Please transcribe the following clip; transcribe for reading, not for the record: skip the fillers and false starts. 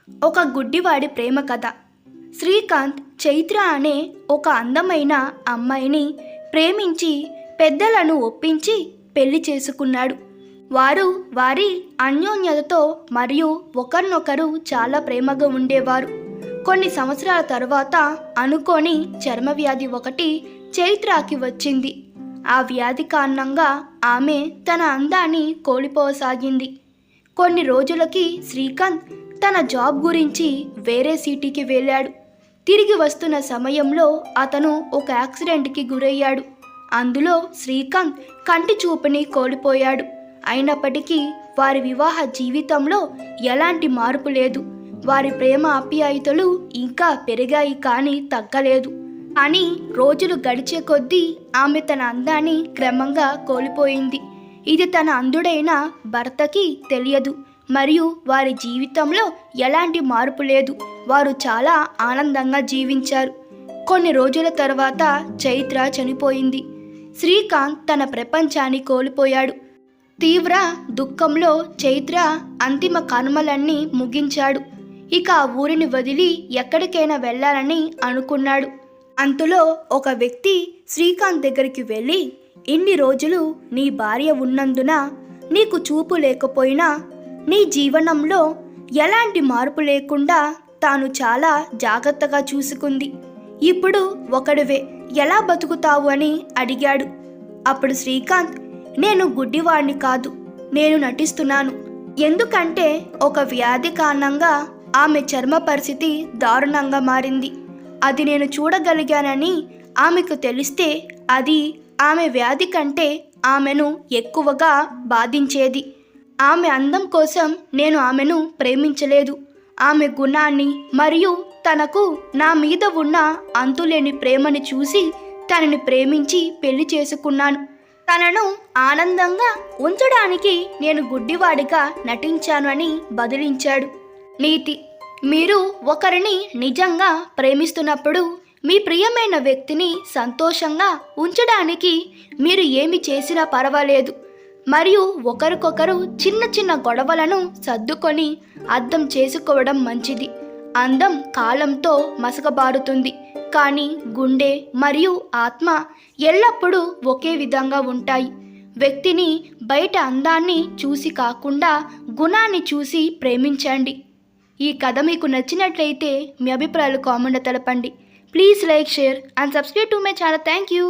ఒక గుడ్డివాడి ప్రేమ కథ. శ్రీకాంత్ చైత్ర అనే ఒక అందమైన అమ్మాయిని ప్రేమించి పెద్దలను ఒప్పించి పెళ్లి చేసుకున్నాడు. వారు వారి అన్యోన్యతతో మరియు ఒకరినొకరు చాలా ప్రేమగా ఉండేవారు. కొన్ని సంవత్సరాల తర్వాత అనుకోని చర్మవ్యాధి ఒకటి చైత్రకి వచ్చింది. ఆ వ్యాధి కారణంగా ఆమె తన అందాన్ని కోల్పోసాగింది. కొన్ని రోజులకి శ్రీకాంత్ తన జాబ్ గురించి వేరే సిటీకి వెళ్ళాడు. తిరిగి వస్తున్న సమయంలో అతను ఒక యాక్సిడెంట్కి గురయ్యాడు. అందులో శ్రీకాంత్ కంటి చూపుని కోల్పోయాడు. అయినప్పటికీ వారి వివాహ జీవితంలో ఎలాంటి మార్పు లేదు. వారి ప్రేమ ఆప్యాయతలు ఇంకా పెరిగాయి కానీ తగ్గలేదు. కానీ రోజులు గడిచే కొద్దీ ఆమె తన అందాన్ని క్రమంగా కోల్పోయింది. ఇది తన అంధుడైన భర్తకి తెలియదు మరియు వారి జీవితంలో ఎలాంటి మార్పు లేదు. వారు చాలా ఆనందంగా జీవించారు. కొన్ని రోజుల తర్వాత చైత్ర చనిపోయింది. శ్రీకాంత్ తన ప్రపంచాన్ని కోల్పోయాడు. తీవ్ర దుఃఖంలో చైత్ర అంతిమ కర్మలన్నీ ముగించాడు. ఇక ఆ ఊరిని వదిలి ఎక్కడికైనా వెళ్ళాలని అనుకున్నాడు. అంతలో ఒక వ్యక్తి శ్రీకాంత్ దగ్గరికి వెళ్ళి, ఇన్ని రోజులు నీ భార్య ఉన్నందున నీకు చూపు లేకపోయినా నీ జీవనంలో ఎలాంటి మార్పు లేకుండా తాను చాలా జాగ్రత్తగా చూసుకుంది. ఇప్పుడు ఒకడివే ఎలా బతుకుతావు అని అడిగాడు. అప్పుడు శ్రీకాంత్, నేను గుడ్డివాడిని కాదు, నేను నటిస్తున్నాను. ఎందుకంటే ఒక వ్యాధి కారణంగా ఆమె చర్మ పరిస్థితి దారుణంగా మారింది. అది నేను చూడగలిగానని ఆమెకు తెలిస్తే అది ఆమె వ్యాధి కంటే ఆమెను ఎక్కువగా బాధించేది. ఆమె అందం కోసం నేను ఆమెను ప్రేమించలేదు. ఆమె గుణాన్ని మరియు తనకు నా మీద ఉన్న అంతులేని ప్రేమని చూసి తనని ప్రేమించి పెళ్లి చేసుకున్నాను. తనను ఆనందంగా ఉంచడానికి నేను గుడ్డివాడిగా నటించాను అని బదిలించాడు. నీతి: మీరు ఒకరిని నిజంగా ప్రేమిస్తున్నప్పుడు మీ ప్రియమైన వ్యక్తిని సంతోషంగా ఉంచడానికి మీరు ఏమి చేసినా పర్వాలేదు. మరియు ఒకరికొకరు చిన్న చిన్న గొడవలను సర్దుకొని అర్థం చేసుకోవడం మంచిది. అందం కాలంతో మసకబారుతుంది, కానీ గుండె మరియు ఆత్మ ఎల్లప్పుడూ ఒకే విధంగా ఉంటాయి. వ్యక్తిని బయట అందాన్ని చూసి కాకుండా గుణాన్ని చూసి ప్రేమించండి. ఈ కథ మీకు నచ్చినట్లయితే మీ అభిప్రాయాలు కామెంట్లో తెలపండి. Please like, share and subscribe to my channel. Thank you.